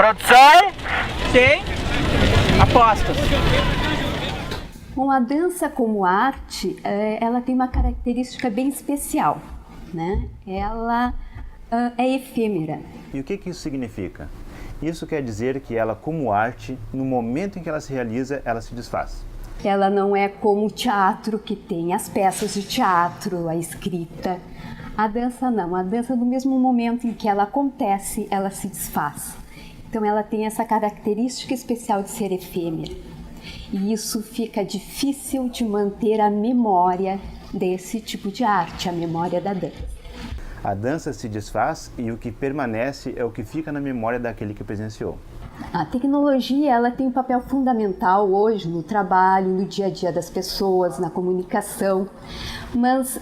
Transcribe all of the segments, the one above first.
Produção? Sim. Apostas. Bom, a dança como arte, ela tem uma característica bem especial, né? Ela é efêmera. E o que isso significa? Isso quer dizer que ela, como arte, no momento em que ela se realiza, ela se desfaz. Ela não é como o teatro, que tem as peças de teatro, a escrita. A dança não. A dança, no mesmo momento em que ela acontece, ela se desfaz. Então, ela tem essa característica especial de ser efêmera. E isso fica difícil de manter a memória desse tipo de arte, a memória da dança. A dança se desfaz e o que permanece é o que fica na memória daquele que presenciou. A tecnologia, ela tem um papel fundamental hoje no trabalho, no dia a dia das pessoas, na comunicação, mas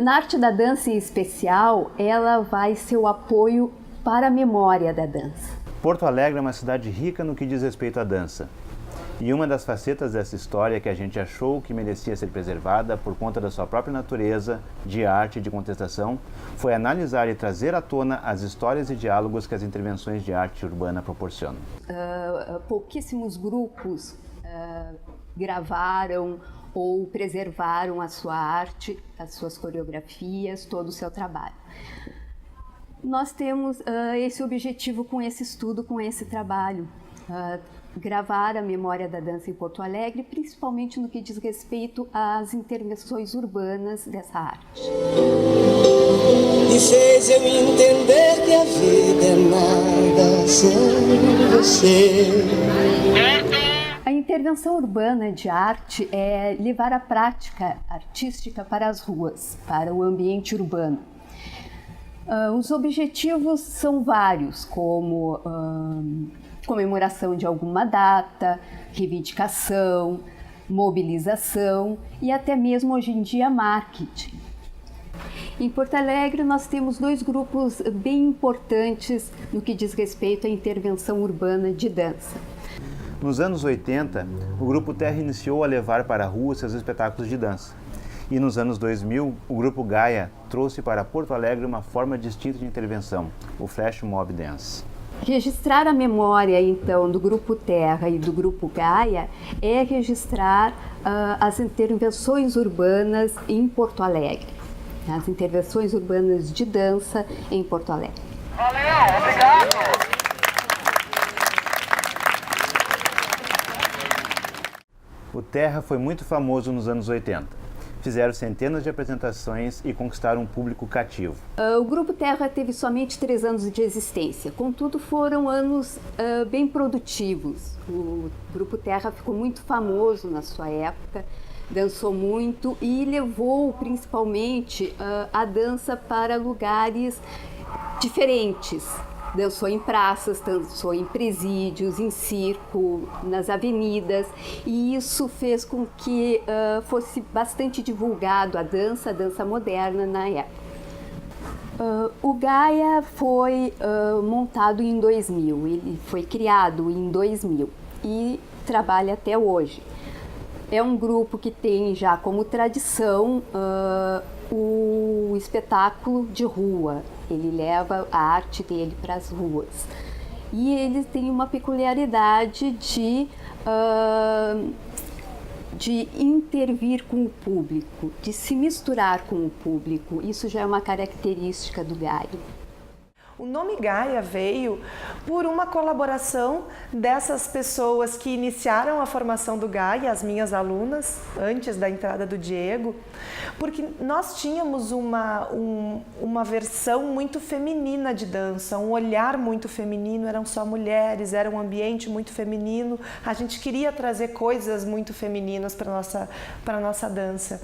na arte da dança em especial, ela vai ser o apoio para a memória da dança. Porto Alegre é uma cidade rica no que diz respeito à dança. E uma das facetas dessa história que a gente achou que merecia ser preservada por conta da sua própria natureza, de arte e de contestação, foi analisar e trazer à tona as histórias e diálogos que as intervenções de arte urbana proporcionam. Pouquíssimos grupos gravaram ou preservaram a sua arte, as suas coreografias, todo o seu trabalho. Nós temos esse objetivo com esse estudo, com esse trabalho. Gravar a memória da dança em Porto Alegre, principalmente no que diz respeito às intervenções urbanas dessa arte. E fez eu entender que a vida é nada sem você. A intervenção urbana de arte é levar a prática artística para as ruas, para o ambiente urbano. Os objetivos são vários, como comemoração de alguma data, reivindicação, mobilização e até mesmo hoje em dia marketing. Em Porto Alegre nós temos dois grupos bem importantes no que diz respeito à intervenção urbana de dança. Nos anos 80, o Grupo Terra iniciou a levar para a rua seus espetáculos de dança. E nos anos 2000, o Grupo Gaia trouxe para Porto Alegre uma forma distinta de intervenção, o Flash Mob Dance. Registrar a memória, então, do Grupo Terra e do Grupo Gaia é registrar as intervenções urbanas em Porto Alegre, as intervenções urbanas de dança em Porto Alegre. Valeu, obrigado! O Terra foi muito famoso nos anos 80. Fizeram centenas de apresentações e conquistaram um público cativo. O Grupo Terra teve somente 3 anos de existência, contudo foram anos bem produtivos. O Grupo Terra ficou muito famoso na sua época, dançou muito e levou principalmente a dança para lugares diferentes. Dançou em praças, dançou em presídios, em circo, nas avenidas, e isso fez com que fosse bastante divulgado a dança moderna na época. O Gaia foi montado em 2000, ele foi criado em 2000 e trabalha até hoje. É um grupo que tem já como tradição o espetáculo de rua. Ele leva a arte dele para as ruas. E ele tem uma peculiaridade de intervir com o público, de se misturar com o público. Isso já é uma característica do Gaia. O nome Gaia veio por uma colaboração dessas pessoas que iniciaram a formação do Gaia, as minhas alunas, antes da entrada do Diego, porque nós tínhamos uma versão muito feminina de dança, um olhar muito feminino, eram só mulheres, era um ambiente muito feminino, a gente queria trazer coisas muito femininas para a nossa dança.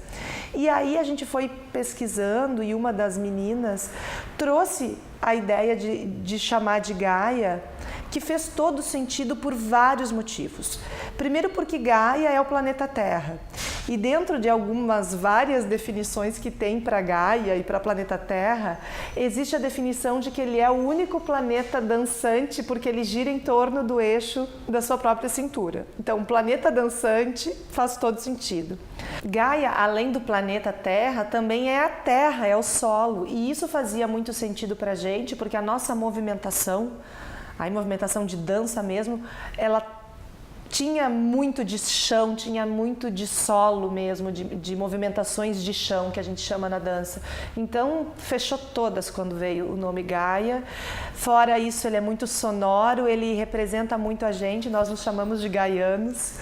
E aí a gente foi pesquisando e uma das meninas trouxe a ideia de chamar de Gaia, que fez todo sentido por vários motivos. Primeiro porque Gaia é o planeta Terra. E dentro de várias definições que tem para Gaia e para planeta Terra, existe a definição de que ele é o único planeta dançante porque ele gira em torno do eixo da sua própria cintura. Então, um planeta dançante faz todo sentido. Gaia, além do planeta Terra, também é a Terra, é o solo. E isso fazia muito sentido para a gente, porque a nossa movimentação, a movimentação de dança mesmo, ela tinha muito de chão, tinha muito de solo mesmo, de movimentações de chão, que a gente chama na dança. Então, fechou todas quando veio o nome Gaia. Fora isso, ele é muito sonoro, ele representa muito a gente, nós nos chamamos de gaianos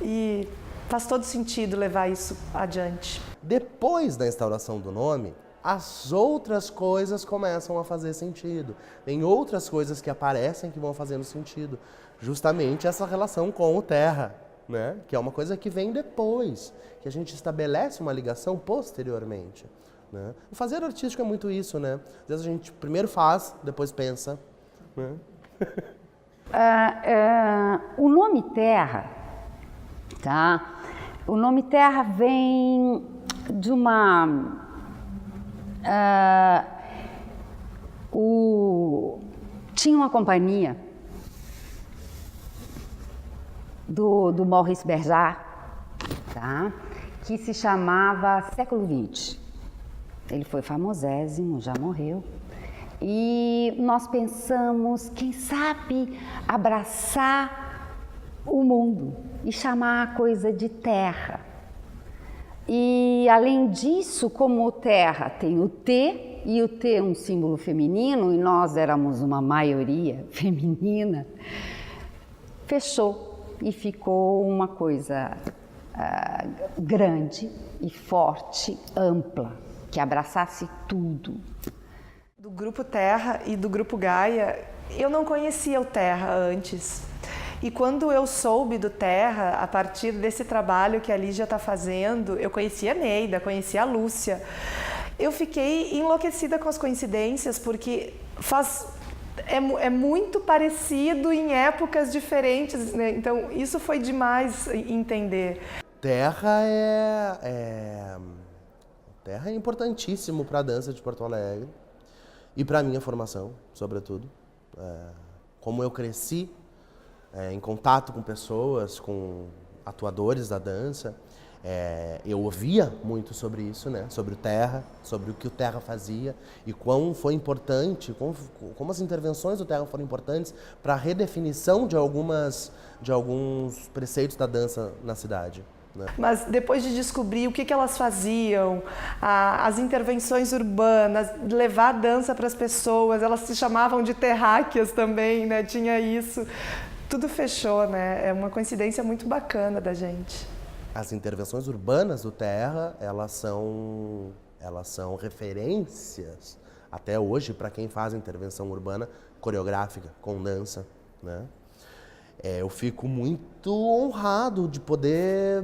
e faz todo sentido levar isso adiante. Depois da instauração do nome, as outras coisas começam a fazer sentido. Tem outras coisas que aparecem que vão fazendo sentido. Justamente essa relação com o terra, né? Que é uma coisa que vem depois, que a gente estabelece uma ligação posteriormente. Né? O fazer artístico é muito isso, né? Às vezes a gente primeiro faz, depois pensa. Né? O nome terra, tá? O nome terra vem de uma... tinha uma companhia do Maurice Béjart, tá? Que se chamava Século XX. Ele foi famosésimo, já morreu. E nós pensamos, quem sabe, abraçar o mundo e chamar a coisa de terra. E, além disso, como o terra tem o T, e o T é um símbolo feminino, e nós éramos uma maioria feminina, fechou e ficou uma coisa grande e forte, ampla, que abraçasse tudo. Do Grupo Terra e do Grupo Gaia, eu não conhecia o Terra antes. E quando eu soube do Terra, a partir desse trabalho que a Lígia está fazendo, eu conhecia a Neida, conhecia a Lúcia. Eu fiquei enlouquecida com as coincidências, porque é muito parecido em épocas diferentes, né? Então isso foi demais entender. Terra é importantíssimo para a dança de Porto Alegre e para a minha formação, sobretudo. Como eu cresci em contato com pessoas, com atuadores da dança, eu ouvia muito sobre isso, né? Sobre o terra, sobre o que o terra fazia e quão foi importante, como as intervenções do terra foram importantes para a redefinição de alguns preceitos da dança na cidade. Né? Mas depois de descobrir o que elas faziam, as intervenções urbanas, levar a dança para as pessoas, elas se chamavam de terráqueas também, né? Tinha isso. Tudo fechou, né? É uma coincidência muito bacana da gente. As intervenções urbanas do terra, elas são referências até hoje para quem faz intervenção urbana coreográfica, com dança, né? Eu fico muito honrado de poder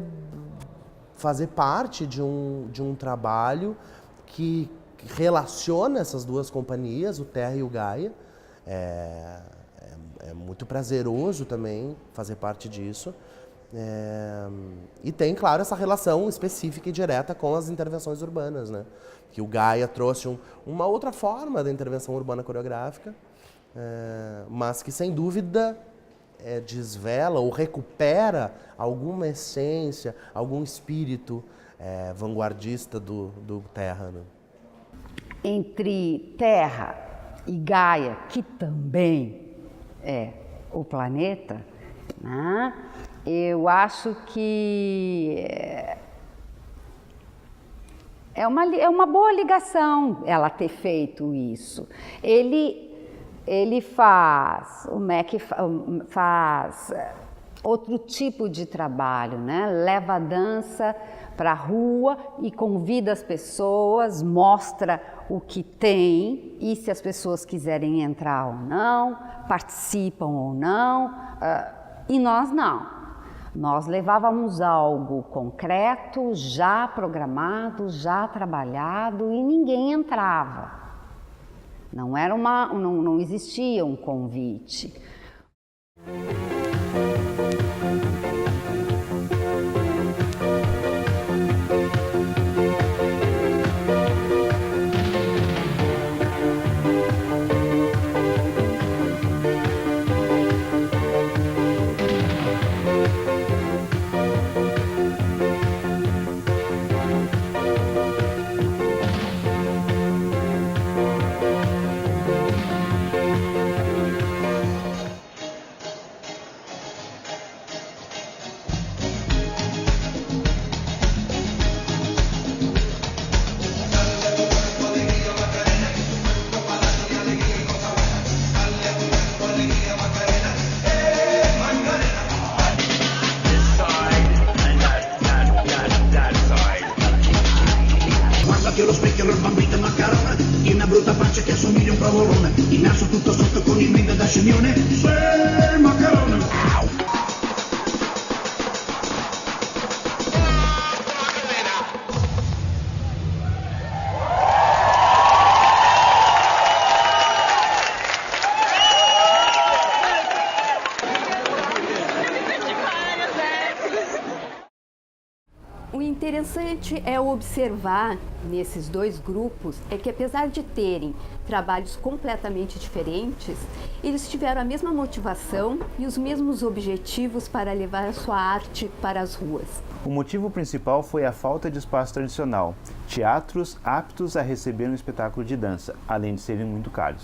fazer parte de um trabalho que relaciona essas duas companhias, o Terra e o Gaia. É muito prazeroso também fazer parte disso. E tem, claro, essa relação específica e direta com as intervenções urbanas, né? Que o Gaia trouxe uma outra forma da intervenção urbana coreográfica, mas que, sem dúvida, desvela ou recupera alguma essência, algum espírito vanguardista do Terra. Né? Entre Terra e Gaia, que também é o planeta, né? Eu acho que é uma boa ligação ela ter feito isso. Ele faz, o MEC faz outro tipo de trabalho, né? Leva a dança para a rua e convida as pessoas, mostra o que tem e se as pessoas quiserem entrar ou não, participam ou não, e nós não. Nós levávamos algo concreto, já programado, já trabalhado e ninguém entrava. Não existia um convite. in naso tutto sotto con il mento da scemione. Sei macarone. O interessante é observar nesses dois grupos é que, apesar de terem trabalhos completamente diferentes, eles tiveram a mesma motivação e os mesmos objetivos para levar a sua arte para as ruas. O motivo principal foi a falta de espaço tradicional, teatros aptos a receber um espetáculo de dança, além de serem muito caros.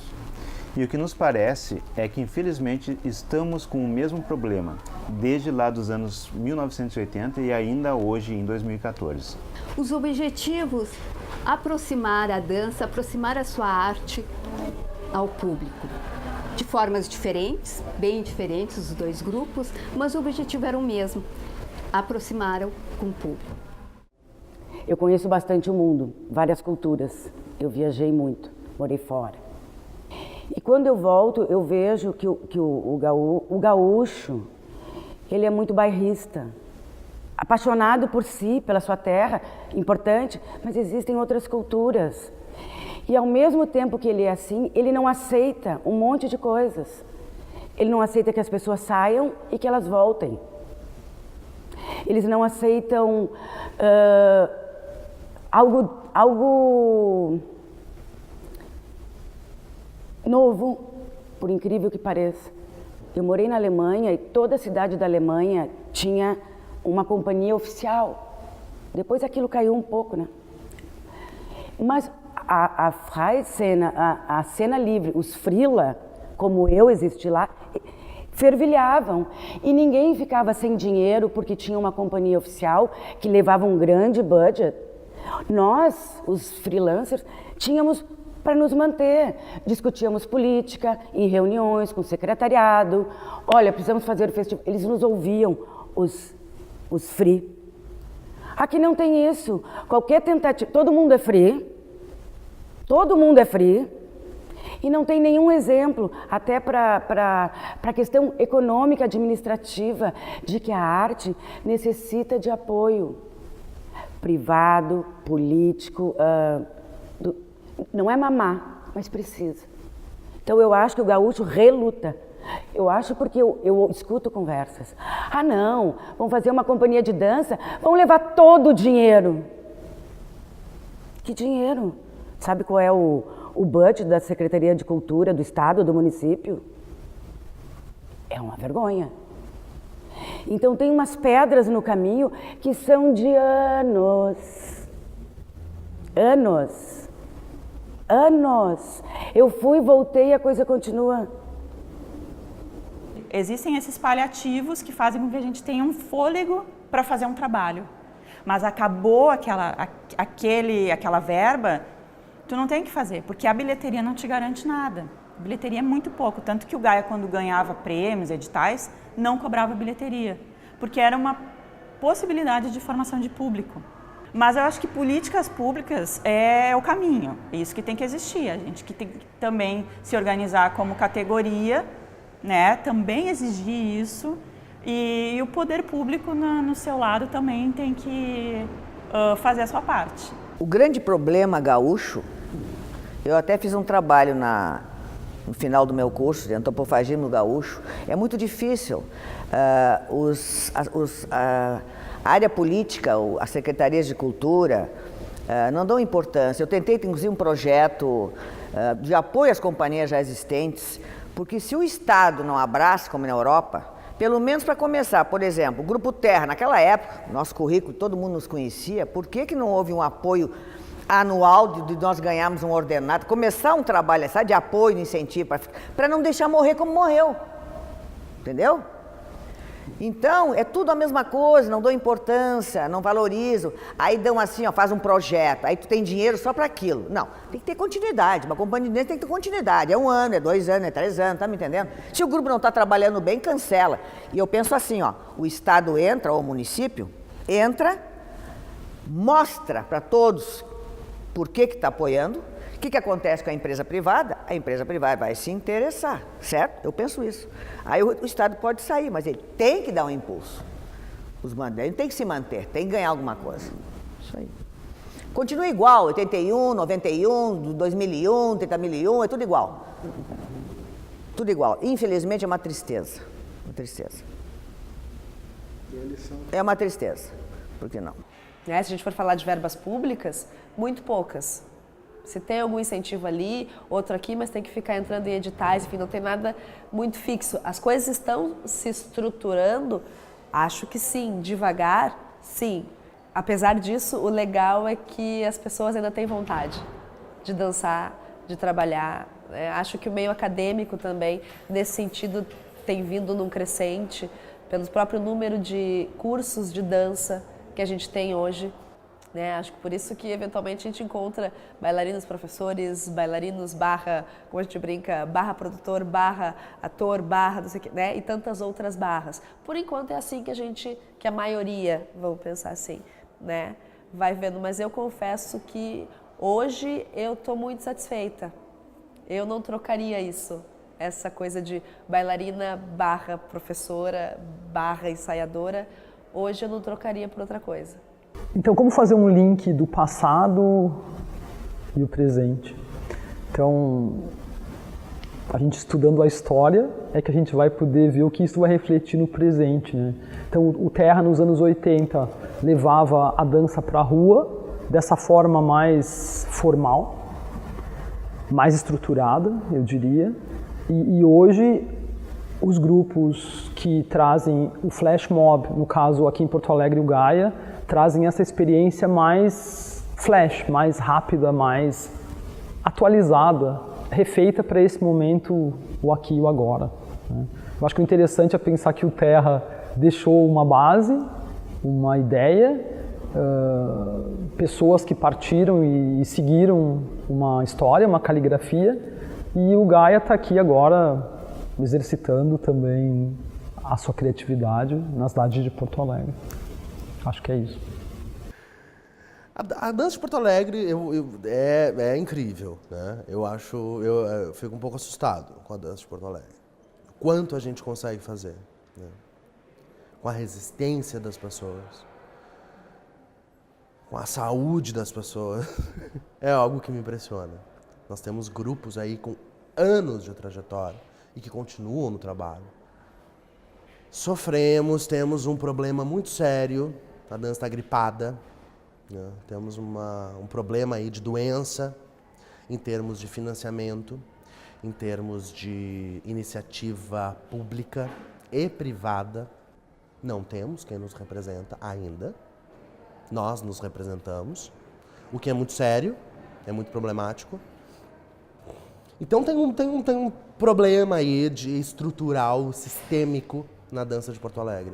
E o que nos parece é que, infelizmente, estamos com o mesmo problema, desde lá dos anos 1980 e ainda hoje, em 2014. Os objetivos: aproximar a dança, aproximar a sua arte ao público. De formas diferentes, bem diferentes os dois grupos, mas o objetivo era o mesmo: aproximaram com o público. Eu conheço bastante o mundo, várias culturas. Eu viajei muito, morei fora. E quando eu volto, eu vejo que o gaúcho, ele é muito bairrista, apaixonado por si, pela sua terra, importante, mas existem outras culturas. E ao mesmo tempo que ele é assim, ele não aceita um monte de coisas. Ele não aceita que as pessoas saiam e que elas voltem. Eles não aceitam algo novo, por incrível que pareça. Eu morei na Alemanha e toda a cidade da Alemanha tinha uma companhia oficial. Depois aquilo caiu um pouco, né? Mas a Freie-Szene, a cena livre, os Freela, como eu existi lá, fervilhavam. E ninguém ficava sem dinheiro porque tinha uma companhia oficial que levava um grande budget. Nós, os freelancers, tínhamos para nos manter. Discutíamos política em reuniões com o secretariado. Olha, precisamos fazer o festival. Eles nos ouviam, os free. Aqui não tem isso. Qualquer tentativa, todo mundo é free. Todo mundo é free. E não tem nenhum exemplo, até para a questão econômica, administrativa, de que a arte necessita de apoio privado, político, não é mamar, mas precisa. Então eu acho que o gaúcho reluta. Eu acho porque eu escuto conversas. Ah não, vão fazer uma companhia de dança, vão levar todo o dinheiro. Que dinheiro? Sabe qual é o budget da Secretaria de Cultura do Estado, do município? É uma vergonha. Então tem umas pedras no caminho que são de anos. Anos. Anos. Eu fui, voltei e a coisa continua. Existem esses paliativos que fazem com que a gente tenha um fôlego para fazer um trabalho. Mas acabou aquela verba, tu não tem que fazer, porque a bilheteria não te garante nada. A bilheteria é muito pouco, tanto que o Gaia, quando ganhava prêmios, editais, não cobrava bilheteria, porque era uma possibilidade de formação de público. Mas eu acho que políticas públicas é o caminho, é isso que tem que existir. A gente que tem que também se organizar como categoria, né? Também exigir isso, e o poder público no seu lado também tem que fazer a sua parte. O grande problema gaúcho, eu até fiz um trabalho no final do meu curso de antropofagismo gaúcho, é muito difícil. A área política, as secretarias de cultura, não dão importância. Eu tentei, inclusive, um projeto de apoio às companhias já existentes, porque se o Estado não abraça, como na Europa, pelo menos para começar, por exemplo, o Grupo Terra, naquela época, nosso currículo, todo mundo nos conhecia, por que não houve um apoio anual de nós ganharmos um ordenado, começar um trabalho de apoio, de incentivo, para não deixar morrer como morreu, entendeu? Então, é tudo a mesma coisa, não dou importância, não valorizo. Aí dão assim, faz um projeto, aí tu tem dinheiro só para aquilo. Não, tem que ter continuidade, uma companhia de dança tem que ter continuidade. É 1 ano, é 2 anos, é 3 anos, tá me entendendo? Se o grupo não está trabalhando bem, cancela. E eu penso assim, o Estado entra, ou o município, entra, mostra para todos por que está apoiando, O que acontece com a empresa privada? A empresa privada vai se interessar, certo? Eu penso isso. Aí o Estado pode sair, mas ele tem que dar um impulso. Ele tem que se manter, tem que ganhar alguma coisa. Isso aí. Continua igual, 81, 91, 2001, 30.001, é tudo igual. Tudo igual. Infelizmente é uma tristeza. Uma tristeza. É uma tristeza. Por que não? Se a gente for falar de verbas públicas, muito poucas. Se tem algum incentivo ali, outro aqui, mas tem que ficar entrando em editais, enfim, não tem nada muito fixo. As coisas estão se estruturando, acho que sim, devagar, sim. Apesar disso, o legal é que as pessoas ainda têm vontade de dançar, de trabalhar. Acho que o meio acadêmico também, nesse sentido, tem vindo num crescente, pelo próprio número de cursos de dança que a gente tem hoje. Acho que por isso que, eventualmente, a gente encontra bailarinos, professores, bailarinos, como a gente brinca, produtor, ator, não sei o quê, e tantas outras barras. Por enquanto é assim que a maioria, vamos pensar assim, vai vendo. Mas eu confesso que hoje eu estou muito satisfeita. Eu não trocaria isso, essa coisa de bailarina, professora, ensaiadora. Hoje eu não trocaria por outra coisa. Então, como fazer um link do passado e o presente? Então, a gente estudando a história é que a gente vai poder ver o que isso vai refletir no presente, né? Então, o Terra, nos anos 80, levava a dança para a rua dessa forma mais formal, mais estruturada, eu diria. E hoje, os grupos que trazem o flash mob, no caso aqui em Porto Alegre o Gaia, trazem essa experiência mais flash, mais rápida, mais atualizada, refeita para esse momento, o aqui e o agora. Eu acho que o interessante é pensar que o Terra deixou uma base, uma ideia, pessoas que partiram e seguiram uma história, uma caligrafia, e o Gaia está aqui agora exercitando também a sua criatividade na cidade de Porto Alegre. Acho que é isso. A dança de Porto Alegre é incrível, né? Eu fico um pouco assustado com a dança de Porto Alegre. Quanto a gente consegue fazer, né? Com a resistência das pessoas, com a saúde das pessoas. É algo que me impressiona. Nós temos grupos aí com anos de trajetória e que continuam no trabalho. Temos um problema muito sério, a dança está gripada, né? Temos um problema aí de doença, em termos de financiamento, em termos de iniciativa pública e privada. Não temos quem nos representa ainda. Nós nos representamos, o que é muito sério, é muito problemático. Então tem um problema aí de estrutural, sistêmico na dança de Porto Alegre.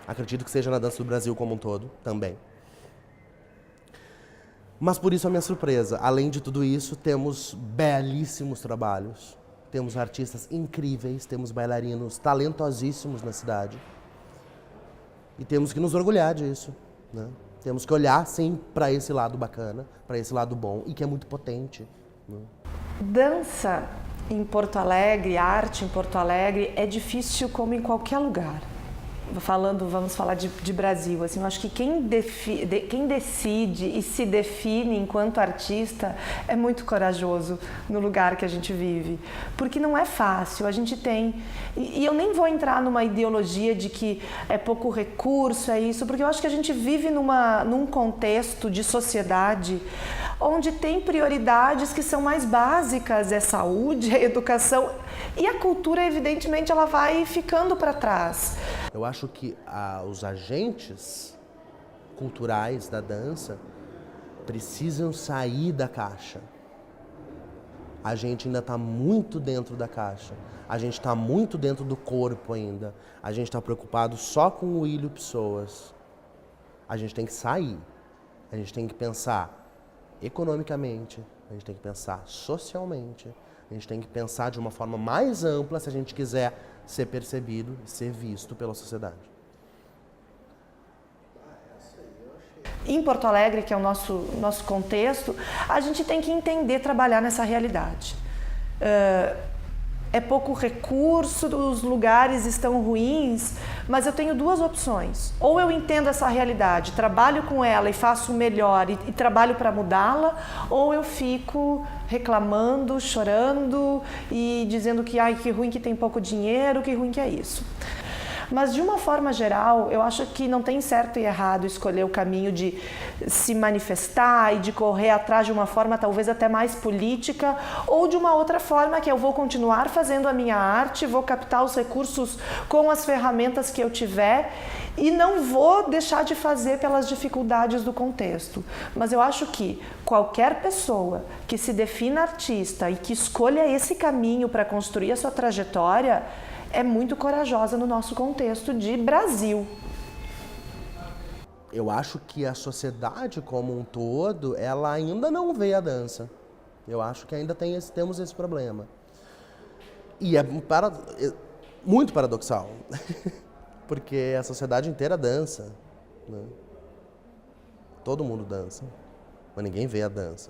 Acredito que seja na dança do Brasil como um todo, também. Mas por isso a minha surpresa. Além de tudo isso, temos belíssimos trabalhos, temos artistas incríveis, temos bailarinos talentosíssimos na cidade. E temos que nos orgulhar disso, né? Temos que olhar, sim, para esse lado bacana, para esse lado bom e que é muito potente, né? Dança em Porto Alegre, arte em Porto Alegre, é difícil como em qualquer lugar. Vamos falar de Brasil, assim, eu acho que quem decide e se define enquanto artista é muito corajoso no lugar que a gente vive, porque não é fácil, a gente tem, e eu nem vou entrar numa ideologia de que é pouco recurso, é isso, porque eu acho que a gente vive num contexto de sociedade onde tem prioridades que são mais básicas, é saúde, é educação, e a cultura, evidentemente, ela vai ficando para trás. Eu acho que os agentes culturais da dança precisam sair da caixa. A gente ainda está muito dentro da caixa. A gente está muito dentro do corpo ainda. A gente está preocupado só com o Willio Pessoas. A gente tem que sair. A gente tem que pensar economicamente. A gente tem que pensar socialmente. A gente tem que pensar de uma forma mais ampla se a gente quiser ser percebido, ser visto pela sociedade. em Porto Alegre, que é o nosso contexto, a gente tem que entender trabalhar nessa realidade. É pouco recurso, os lugares estão ruins, mas eu tenho duas opções. Ou eu entendo essa realidade, trabalho com ela e faço o melhor e trabalho para mudá-la, ou eu fico reclamando, chorando e dizendo que ai, que ruim que tem pouco dinheiro, que ruim que é isso. Mas, de uma forma geral, eu acho que não tem certo e errado escolher o caminho de se manifestar e de correr atrás de uma forma talvez até mais política, ou de uma outra forma que eu vou continuar fazendo a minha arte, vou captar os recursos com as ferramentas que eu tiver e não vou deixar de fazer pelas dificuldades do contexto. Mas eu acho que qualquer pessoa que se defina artista e que escolha esse caminho para construir a sua trajetória é muito corajosa no nosso contexto de Brasil. Eu acho que a sociedade como um todo, ela ainda não vê a dança. Eu acho que ainda temos esse problema. E é muito paradoxal, porque a sociedade inteira dança, né? Todo mundo dança, mas ninguém vê a dança.